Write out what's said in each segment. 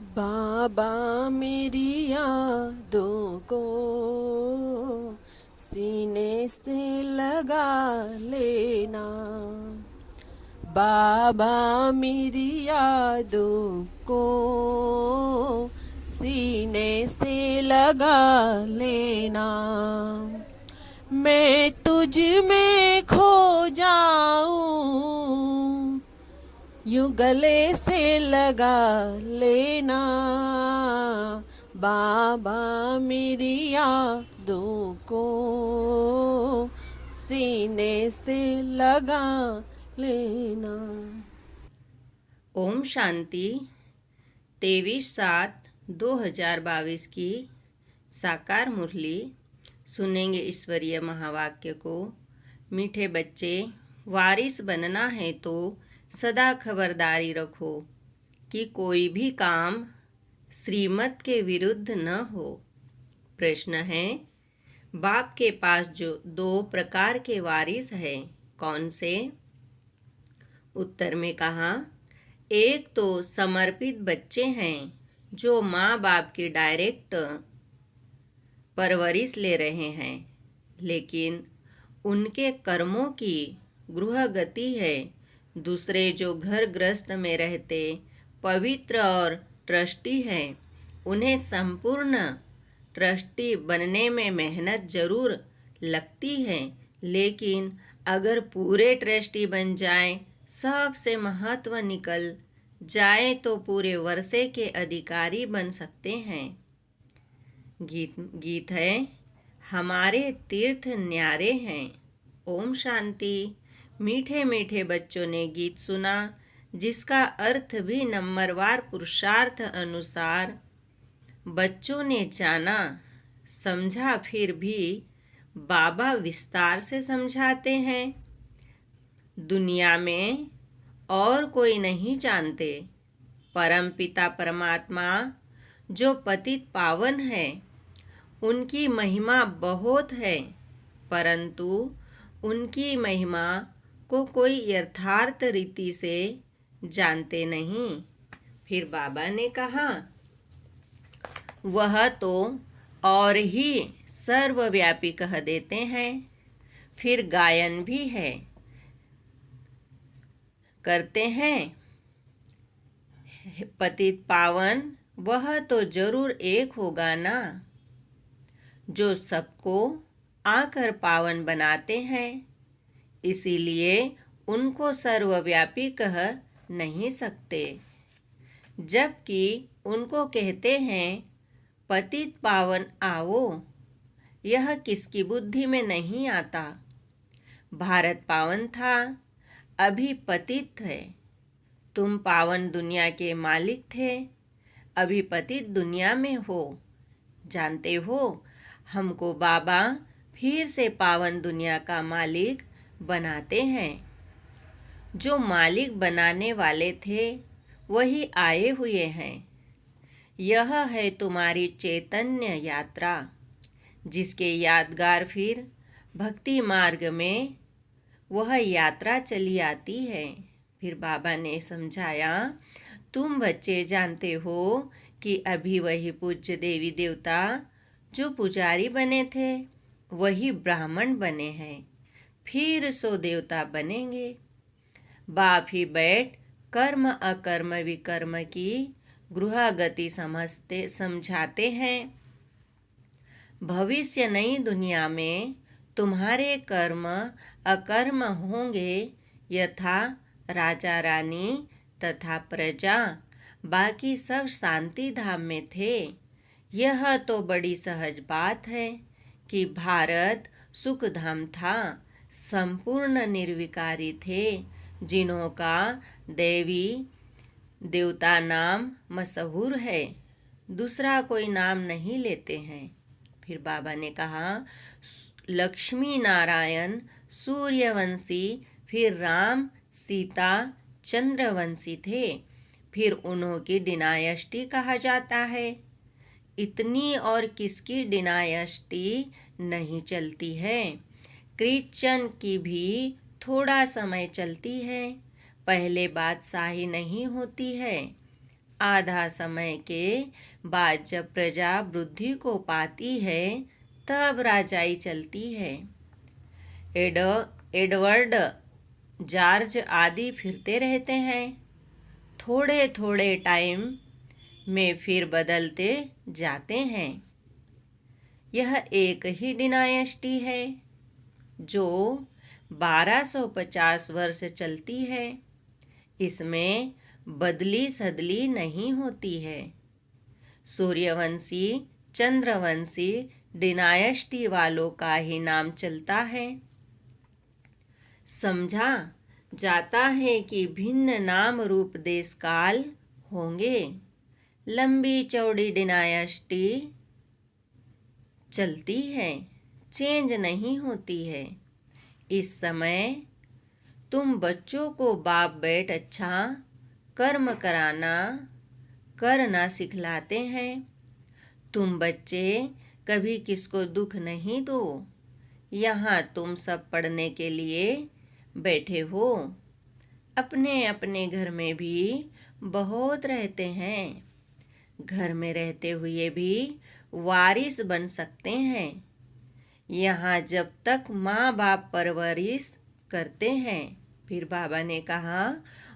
बाबा मेरी यादों को सीने से लगा लेना। बाबा मेरी यादों को सीने से लगा लेना। मैं तुझ में खो जाऊं, यूं गले से लगा लेना। बाबा मेरी यादों को सीने से लगा लेना। ओम शांति। 23/7/2022 की साकार मुरली सुनेंगे ईश्वरीय महावाक्य को। मीठे बच्चे, वारिस बनना है तो सदा खबरदारी रखो कि कोई भी काम श्रीमत के विरुद्ध न हो। प्रश्न है, बाप के पास जो 2 प्रकार के वारिस हैं, कौन से? उत्तर में कहा, एक तो समर्पित बच्चे हैं जो माँ बाप की डायरेक्ट परवरिश ले रहे हैं, लेकिन उनके कर्मों की गृह गति है। दूसरे जो घर गृहस्थ में रहते पवित्र और ट्रस्टी हैं, उन्हें संपूर्ण ट्रस्टी बनने में मेहनत जरूर लगती है, लेकिन अगर पूरे ट्रस्टी बन जाएं, सबसे महत्व निकल जाए तो पूरे वर्षे के अधिकारी बन सकते हैं। गीत है, हमारे तीर्थ न्यारे हैं। ओम शांति। मीठे मीठे बच्चों ने गीत सुना, जिसका अर्थ भी नंबरवार पुरुषार्थ अनुसार बच्चों ने जाना समझा। फिर भी बाबा विस्तार से समझाते हैं। दुनिया में और कोई नहीं जानते। परम पिता परमात्मा जो पतित पावन है, उनकी महिमा बहुत है, परंतु उनकी महिमा को कोई यथार्थ रीति से जानते नहीं। फिर बाबा ने कहा, वह तो और ही सर्वव्यापी कह देते हैं। फिर गायन भी है, करते हैं, पतित पावन वह तो जरूर एक होगा ना, जो सबको आकर पावन बनाते हैं। इसीलिए उनको सर्वव्यापी कह नहीं सकते, जबकि उनको कहते हैं पतित पावन आओ। यह किसकी बुद्धि में नहीं आता। भारत पावन था, अभी पतित है। तुम पावन दुनिया के मालिक थे, अभी पतित दुनिया में हो। जानते हो, हमको बाबा फिर से पावन दुनिया का मालिक बनाते हैं। जो मालिक बनाने वाले थे वही आए हुए हैं। यह है तुम्हारी चैतन्य यात्रा, जिसके यादगार फिर भक्ति मार्ग में वह यात्रा चली आती है। फिर बाबा ने समझाया, तुम बच्चे जानते हो कि अभी वही पूज्य देवी देवता जो पुजारी बने थे, वही ब्राह्मण बने हैं, फिर सो देवता बनेंगे। बाप ही बैठ कर्म अकर्म विकर्म की गृह गति समझाते हैं। भविष्य नई दुनिया में तुम्हारे कर्म अकर्म होंगे, यथा राजा रानी तथा प्रजा। बाकी सब शांति धाम में थे। यह तो बड़ी सहज बात है कि भारत सुख धाम था। संपूर्ण निर्विकारी थे, जिन्हों का देवी देवता नाम मशहूर है, दूसरा कोई नाम नहीं लेते हैं। फिर बाबा ने कहा, लक्ष्मी नारायण सूर्यवंशी, फिर राम सीता चंद्रवंशी थे, फिर उन्हों की डिनायस्टी कहा जाता है। इतनी और किसकी डिनायस्टी नहीं चलती है। क्रिश्चियन की भी थोड़ा समय चलती है, पहले बादशाही नहीं होती है। आधा समय के बाद जब प्रजा वृद्धि को पाती है तब राजाई चलती है। एडवर्ड जॉर्ज आदि फिरते रहते हैं, थोड़े थोड़े टाइम में फिर बदलते जाते हैं। यह एक ही डिनायस्टी है जो 1250 वर्ष चलती है। इसमें बदली सदली नहीं होती है। सूर्यवंशी चंद्रवंशी डिनायस्टी वालों का ही नाम चलता है। समझा जाता है कि भिन्न नाम रूप देश काल होंगे। लंबी चौड़ी डिनायस्टी चलती है, चेंज नहीं होती है। इस समय तुम बच्चों को बाप बेट अच्छा कर्म करना सिखलाते हैं। तुम बच्चे कभी किसको दुख नहीं दो। यहाँ तुम सब पढ़ने के लिए बैठे हो। अपने अपने घर में भी बहुत रहते हैं। घर में रहते हुए भी वारिस बन सकते हैं। यहाँ जब तक माँ बाप परवरिश करते हैं। फिर बाबा ने कहा,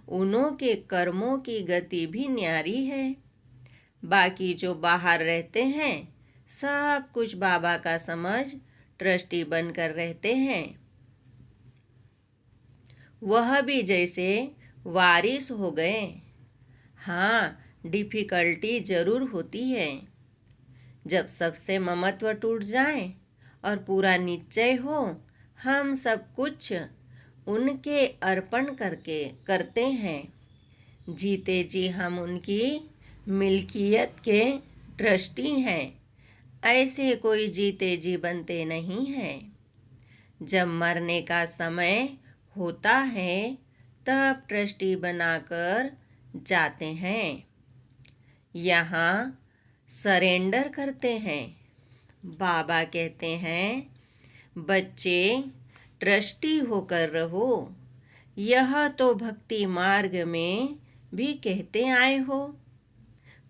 उन्हों के कर्मों की गति भी न्यारी है। बाकी जो बाहर रहते हैं सब कुछ बाबा का समझ ट्रस्टी बनकर रहते हैं। वह भी जैसे वारिस हो गए। हाँ, डिफिकल्टी जरूर होती है। जब सबसे ममत्व टूट जाए और पूरा निश्चय हो हम सब कुछ उनके अर्पण करते हैं। जीते जी हम उनकी मिल्कियत के ट्रस्टी हैं। ऐसे कोई जीते जी बनते नहीं हैं। जब मरने का समय होता है तब ट्रस्टी बनाकर जाते हैं। यहाँ सरेंडर करते हैं। बाबा कहते हैं, बच्चे ट्रस्टी होकर रहो। यह तो भक्ति मार्ग में भी कहते आए हो।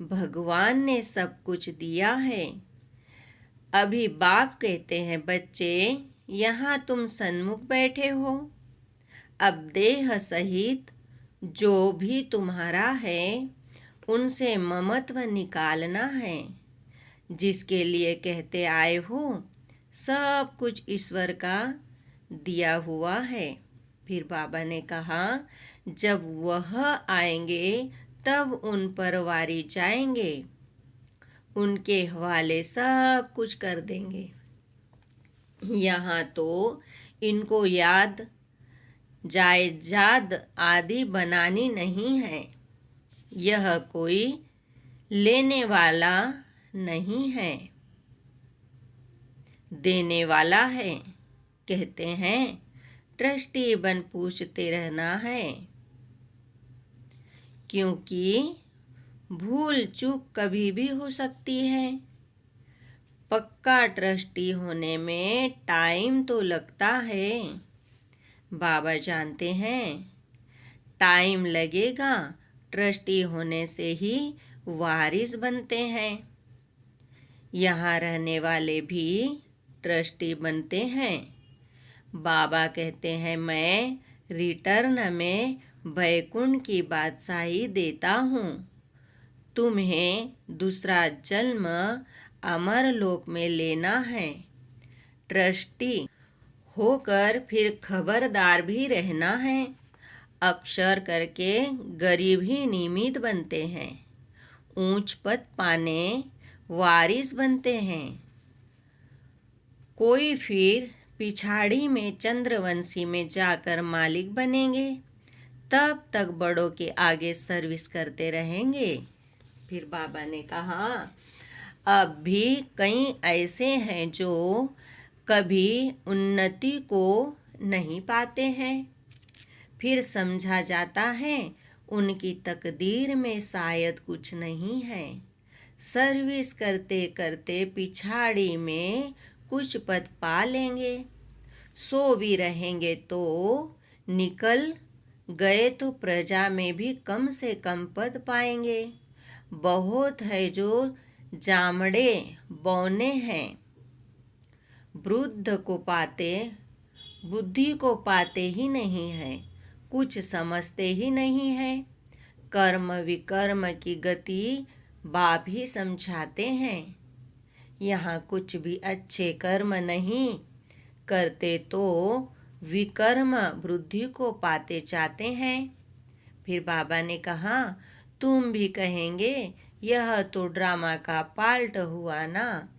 भगवान ने सब कुछ दिया है। अभी बाप कहते हैं, बच्चे यहाँ तुम सन्मुख बैठे हो। अब देह सहित जो भी तुम्हारा है उनसे ममत्व निकालना है। जिसके लिए कहते आए हो सब कुछ ईश्वर का दिया हुआ है। फिर बाबा ने कहा, जब वह आएंगे तब उन पर वारी जाएंगे। उनके हवाले सब कुछ कर देंगे। यहाँ तो इनको याद जायदाद आदि बनानी नहीं है। यह कोई लेने वाला नहीं है, देने वाला है। कहते हैं ट्रस्टी बन पूछते रहना है। क्योंकि भूल चूक कभी भी हो सकती है। पक्का ट्रस्टी होने में टाइम तो लगता है। बाबा जानते हैं टाइम लगेगा। ट्रस्टी होने से ही वारिस बनते हैं। यहाँ रहने वाले भी ट्रस्टी बनते हैं। बाबा कहते हैं, मैं रिटर्न में बैकुंठ की बादशाही देता हूँ। तुम्हें दूसरा जन्म अमर लोक में लेना है। ट्रस्टी होकर फिर खबरदार भी रहना है। अक्षर करके गरीब ही निमित्त बनते हैं। ऊंच पद पाने वारिस बनते हैं। कोई फिर पिछाड़ी में चंद्रवंशी में जाकर मालिक बनेंगे। तब तक बड़ों के आगे सर्विस करते रहेंगे। फिर बाबा ने कहा, अब भी कई ऐसे हैं जो कभी उन्नति को नहीं पाते हैं। फिर समझा जाता है उनकी तकदीर में शायद कुछ नहीं है। सर्विस करते करते पिछाड़ी में कुछ पद पा लेंगे। सो भी रहेंगे तो निकल गए तो प्रजा में भी कम से कम पद पाएंगे। बहुत है जो जामड़े बौने हैं। वृद्ध को पाते बुद्धि को पाते ही नहीं है, कुछ समझते ही नहीं है। कर्म विकर्म की गति बाप ही समझाते हैं। यहाँ कुछ भी अच्छे कर्म नहीं करते तो विकर्म वृद्धि को पाते जाते हैं। फिर बाबा ने कहा, तुम भी कहेंगे यह तो ड्रामा का पार्ट हुआ ना।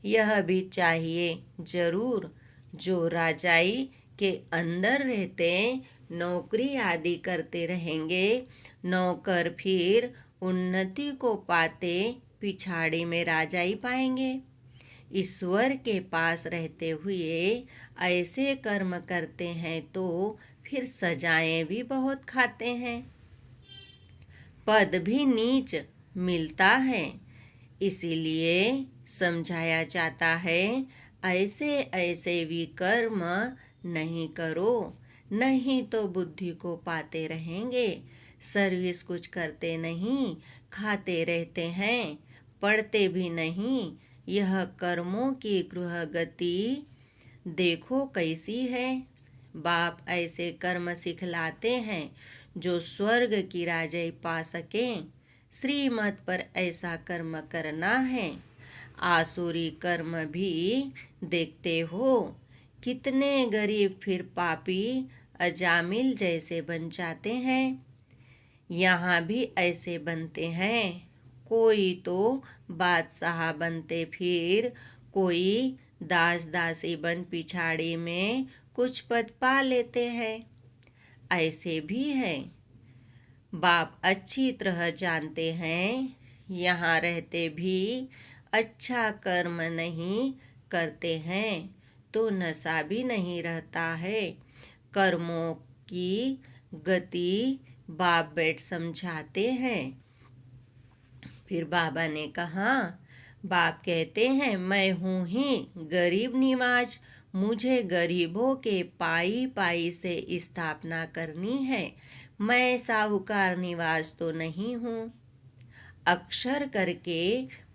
यह भी चाहिए जरूर। जो राजाई के अंदर रहते नौकरी आदि करते रहेंगे, नौकर फिर उन्नति को पाते पिछाड़ी में राजाई पाएंगे। ईश्वर के पास रहते हुए ऐसे कर्म करते हैं तो फिर सजाएं भी बहुत खाते हैं, पद भी नीच मिलता है। इसीलिए समझाया जाता है, ऐसे ऐसे विकर्म नहीं करो, नहीं तो बुद्धि को पाते रहेंगे। सर्विस कुछ करते नहीं, खाते रहते हैं, पढ़ते भी नहीं। यह कर्मों की गृह गति देखो कैसी है। बाप ऐसे कर्म सिखलाते हैं जो स्वर्ग की राजाई पा सकें। श्रीमत पर ऐसा कर्म करना है। आसुरी कर्म भी देखते हो, कितने गरीब फिर पापी अजामिल जैसे बन जाते हैं। यहाँ भी ऐसे बनते हैं। कोई तो बादशाह बनते, फिर कोई दास दासी बन पिछाड़ी में कुछ पद पा लेते हैं। ऐसे भी है। बाप अच्छी तरह जानते हैं, यहाँ रहते भी अच्छा कर्म नहीं करते हैं तो नशा भी नहीं रहता है। कर्मों की गति बाप बैठ समझाते हैं। फिर बाबा ने कहा, बाप कहते हैं, मैं हूँ ही गरीब निवाज। मुझे गरीबों के पाई पाई से स्थापना करनी है। मैं साहूकार निवास तो नहीं हूँ। अक्षर करके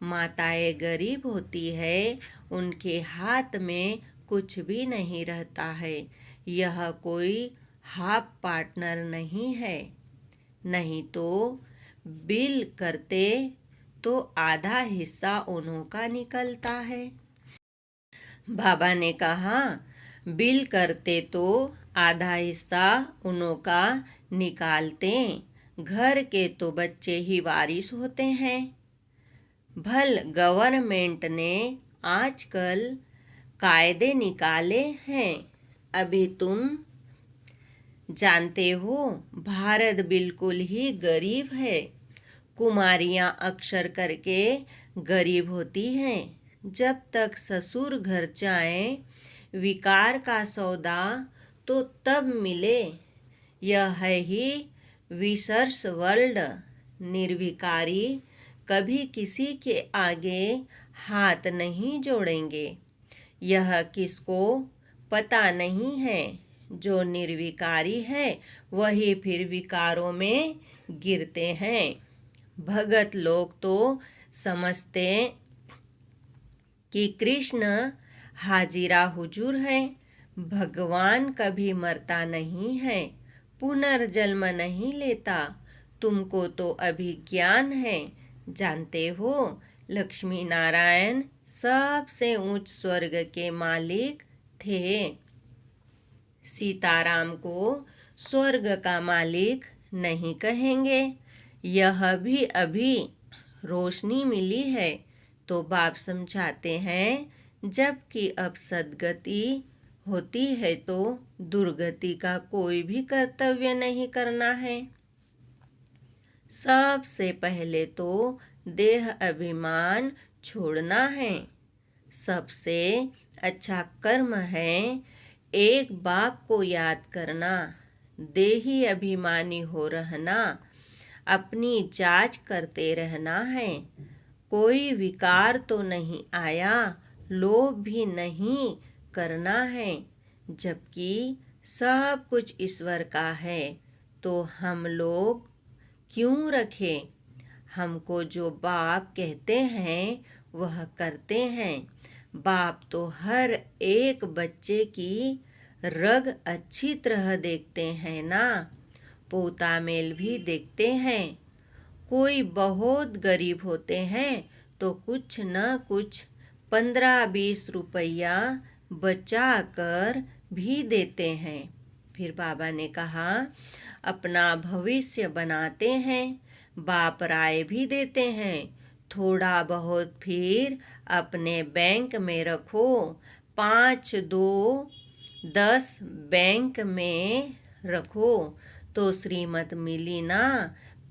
माताएं गरीब होती है, उनके हाथ में कुछ भी नहीं रहता है। यह कोई हाफ पार्टनर नहीं है। नहीं तो बिल करते तो आधा हिस्सा उन्हों का निकलता है। बाबा ने कहा, बिल करते तो आधा हिस्सा उन्हों का निकालते। घर के तो बच्चे ही वारिस होते हैं। भल गवर्नमेंट ने आजकल कायदे निकाले हैं। अभी तुम जानते हो भारत बिल्कुल ही गरीब है। कुमारियां अक्सर करके गरीब होती हैं। जब तक ससुर घर जाएं, विकार का सौदा तो तब मिले। यह है ही विशर्ष वर्ल्ड। निर्विकारी कभी किसी के आगे हाथ नहीं जोड़ेंगे। यह किसको पता नहीं है। जो निर्विकारी है वही फिर विकारों में गिरते हैं। भगत लोग तो समझते कि कृष्ण हाजिरा हुजूर है। भगवान कभी मरता नहीं है, पुनर्जन्म नहीं लेता। तुमको तो अभी ज्ञान है। जानते हो लक्ष्मी नारायण सबसे ऊंच स्वर्ग के मालिक थे। सीताराम को स्वर्ग का मालिक नहीं कहेंगे। यह भी अभी रोशनी मिली है तो बाप समझाते हैं, जबकि अब सद्गति होती है तो दुर्गति का कोई भी कर्तव्य नहीं करना है। सबसे पहले तो देह अभिमान छोड़ना है। सबसे अच्छा कर्म है एक बाप को याद करना, देही अभिमानी हो रहना, अपनी जांच करते रहना है। कोई विकार तो नहीं आया, लोभ भी नहीं करना है। जबकि सब कुछ ईश्वर का है तो हम लोग क्यों रखें। हमको जो बाप कहते हैं वह करते हैं। बाप तो हर एक बच्चे की रग अच्छी तरह देखते हैं ना, पोता मेल भी देखते हैं। कोई बहुत गरीब होते हैं तो कुछ न कुछ 15-20 रुपया बचा कर भी देते हैं। फिर बाबा ने कहा, अपना भविष्य बनाते हैं, बाप राय भी देते हैं। थोड़ा बहुत फिर अपने बैंक में रखो, 5, 2, 10 बैंक में रखो तो श्रीमत मिली ना।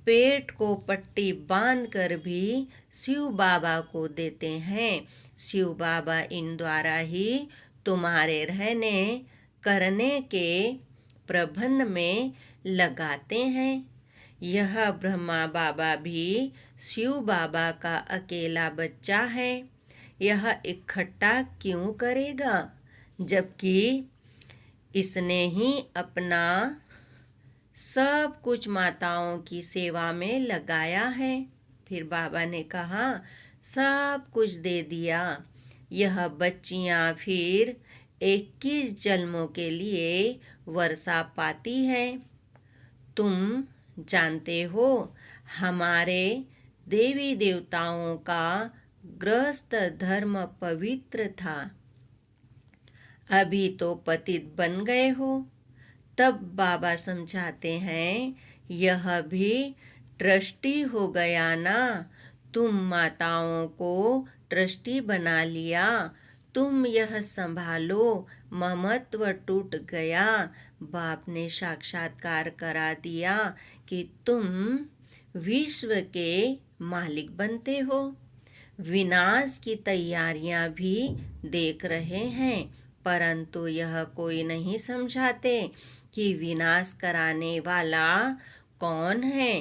पेट को पट्टी बांध कर भी शिव बाबा को देते हैं। शिव बाबा इन द्वारा ही तुम्हारे रहने करने के प्रबंध में लगाते हैं। यह ब्रह्मा बाबा भी शिव बाबा का अकेला बच्चा है। यह इकट्ठा क्यों करेगा, जबकि इसने ही अपना सब कुछ माताओं की सेवा में लगाया है। फिर बाबा ने कहा, सब कुछ दे दिया। यह बच्चियां फिर 21 जन्मों के लिए वर्षा पाती है। तुम जानते हो, हमारे देवी देवताओं का गृहस्थ धर्म पवित्र था। अभी तो पतित बन गए हो। तब बाबा समझाते हैं, यह भी ट्रस्टी हो गया ना। तुम माताओं को ट्रस्टी बना लिया, तुम यह संभालो, ममत्व टूट गया। बाप ने साक्षात्कार करा दिया कि तुम विश्व के मालिक बनते हो। विनाश की तैयारियां भी देख रहे हैं, परंतु यह कोई नहीं समझाते कि विनाश कराने वाला कौन है।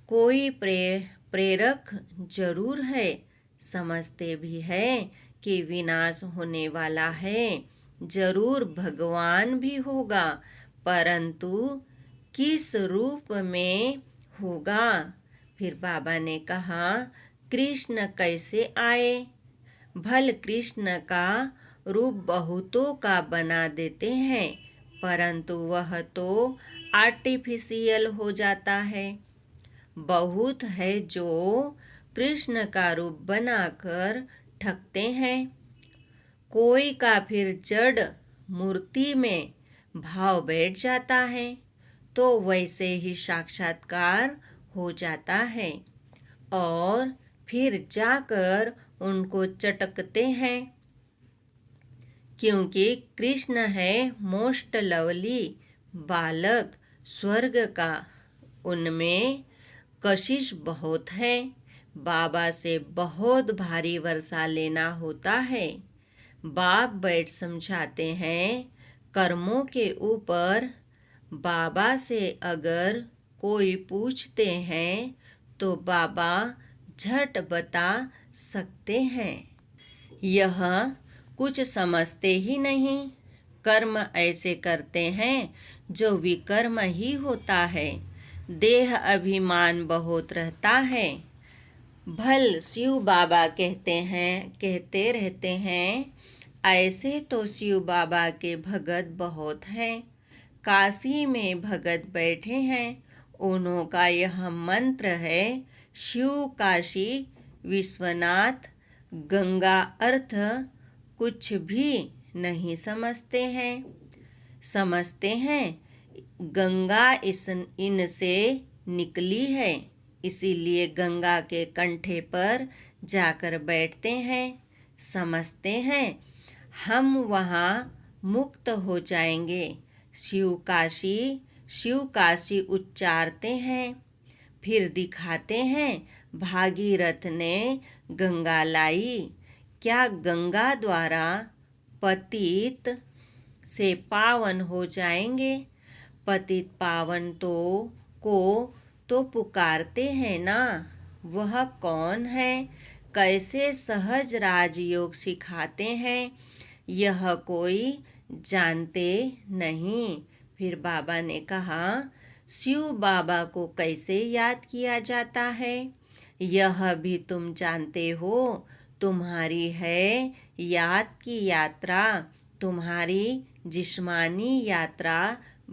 कोई प्रेरक जरूर है, समझते भी है कि विनाश होने वाला है, जरूर भगवान भी होगा, परंतु किस रूप में होगा। फिर बाबा ने कहा, कृष्ण कैसे आए? भल कृष्ण का रूप बहुतों का बना देते हैं, परंतु वह तो आर्टिफिशियल हो जाता है। बहुत है जो कृष्ण का रूप बनाकर ठगते हैं। कोई का फिर जड़ मूर्ति में भाव बैठ जाता है तो वैसे ही साक्षात्कार हो जाता है और फिर जाकर उनको चटकते हैं, क्योंकि कृष्ण है मोस्ट लवली बालक स्वर्ग का। उनमें कशिश बहुत है। बाबा से बहुत भारी वर्षा लेना होता है। बाप बैठ समझाते हैं, कर्मों के ऊपर। बाबा से अगर कोई पूछते हैं तो बाबा झट बता सकते हैं। यह कुछ समझते ही नहीं। कर्म ऐसे करते हैं जो विकर्म ही होता है। देह अभिमान बहुत रहता है। भल शिव बाबा कहते रहते हैं, ऐसे तो शिव बाबा के भगत बहुत हैं। काशी में भगत बैठे हैं, उन्हों का यह मंत्र है, शिव काशी विश्वनाथ गंगा। अर्थ कुछ भी नहीं समझते हैं गंगा इनसे निकली है, इसीलिए गंगा के कंठे पर जाकर बैठते हैं। समझते हैं हम वहाँ मुक्त हो जाएंगे। शिव काशी उच्चारते हैं, फिर दिखाते हैं भागीरथ ने गंगा लाई। क्या गंगा द्वारा पतित से पावन हो जाएंगे? पतित पावन को पुकारते हैं ना। वह कौन है? कैसे सहज राजयोग सिखाते हैं, यह कोई जानते नहीं। फिर बाबा ने कहा, शिव बाबा को कैसे याद किया जाता है? यह भी तुम जानते हो, तुम्हारी है याद की यात्रा, तुम्हारी जिस्मानी यात्रा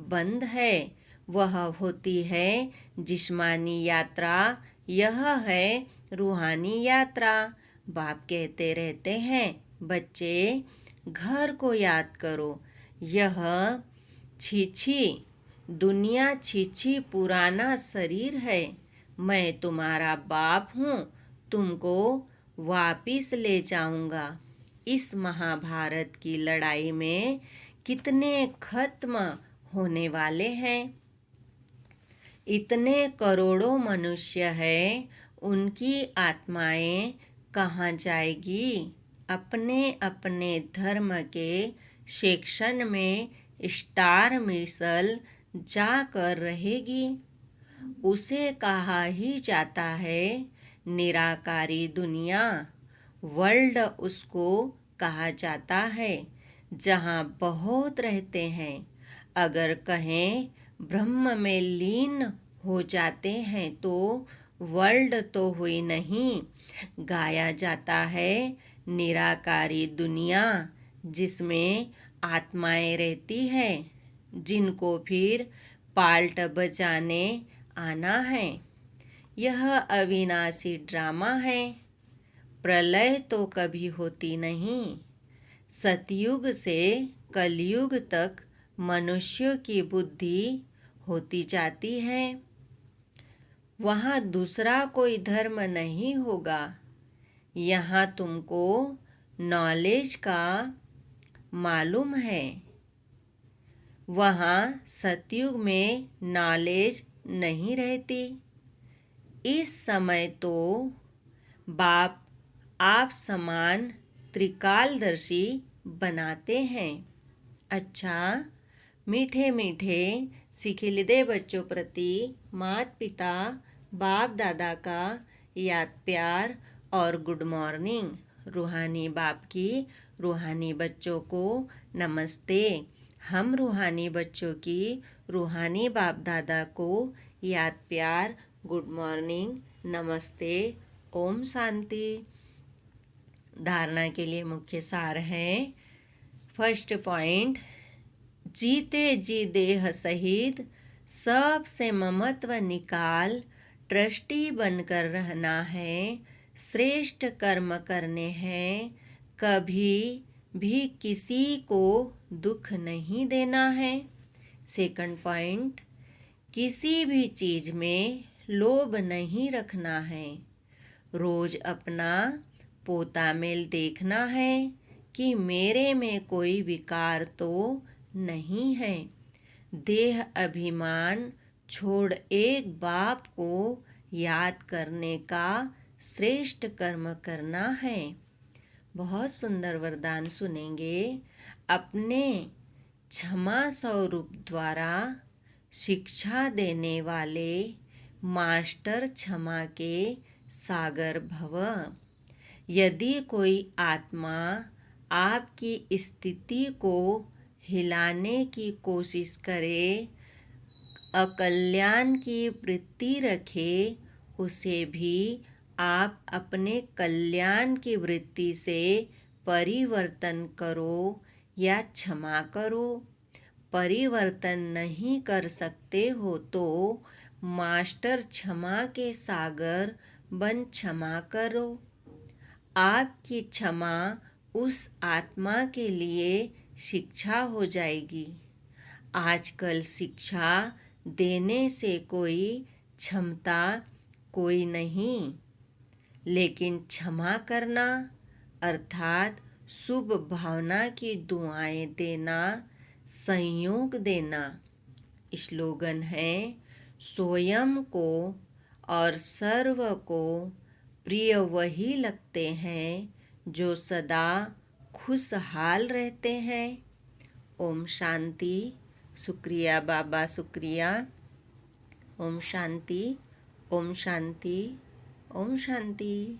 बंद है। वह होती है जिस्मानी यात्रा, यह है रूहानी यात्रा। बाप कहते रहते हैं, बच्चे घर को याद करो। यह छी दुनिया छी पुराना शरीर है। मैं तुम्हारा बाप हूँ, तुमको वापिस ले जाऊंगा। इस महाभारत की लड़ाई में कितने खत्म होने वाले हैं? इतने करोड़ों मनुष्य हैं, उनकी आत्माएं कहाँ जाएगी? अपने अपने धर्म के सेक्शन में स्टार मिसल जाकर रहेगी। उसे कहा ही जाता है निराकारी दुनिया। वर्ल्ड उसको कहा जाता है, जहाँ बहुत रहते हैं। अगर कहें ब्रह्म में लीन हो जाते हैं तो वर्ल्ड तो हुई नहीं। गाया जाता है निराकारी दुनिया, जिसमें आत्माएं रहती है, जिनको फिर पाल्ट बजाने आना है। यह अविनाशी ड्रामा है। प्रलय तो कभी होती नहीं। सतयुग से कलयुग तक मनुष्यों की बुद्धि होती जाती है। वहाँ दूसरा कोई धर्म नहीं होगा। यहाँ तुमको नॉलेज का मालूम है। वहाँ सतयुग में नॉलेज नहीं रहती। इस समय तो बाप आप समान त्रिकालदर्शी बनाते हैं। अच्छा, मीठे मीठे सिखिलिदे बच्चों प्रति माता पिता बाप दादा का याद प्यार और गुड मॉर्निंग। रूहानी बाप की रूहानी बच्चों को नमस्ते। हम रूहानी बच्चों की रूहानी बाप दादा को याद प्यार, गुड मॉर्निंग, नमस्ते, ओम शांति। धारणा के लिए मुख्य सार है। फर्स्ट पॉइंट, जीते जी देह सहित सबसे ममत्व निकाल, ट्रस्टी बनकर रहना है, श्रेष्ठ कर्म करने हैं, कभी भी किसी को दुख नहीं देना है। सेकंड पॉइंट, किसी भी चीज में लोभ नहीं रखना है। रोज अपना पोता मेल देखना है कि मेरे में कोई विकार तो नहीं है। देह अभिमान छोड़ एक बाप को याद करने का श्रेष्ठ कर्म करना है। बहुत सुंदर वरदान सुनेंगे। अपने क्षमा स्वरूप द्वारा शिक्षा देने वाले मास्टर क्षमा के सागर भव। यदि कोई आत्मा आपकी स्थिति को हिलाने की कोशिश करे, अकल्याण की वृत्ति रखे, उसे भी आप अपने कल्याण की वृत्ति से परिवर्तन करो या क्षमा करो। परिवर्तन नहीं कर सकते हो तो मास्टर क्षमा के सागर बन क्षमा करो। आपकी क्षमा उस आत्मा के लिए शिक्षा हो जाएगी। आजकल शिक्षा देने से कोई क्षमता कोई नहीं, लेकिन क्षमा करना अर्थात शुभ भावना की दुआएं देना, संयोग देना। स्लोगन है, स्वयं को और सर्व को प्रिय वही लगते हैं जो सदा खुशहाल रहते हैं। ओम शांति। शुक्रिया बाबा, शुक्रिया। ओम शांति, ओम शांति, ओम शांति।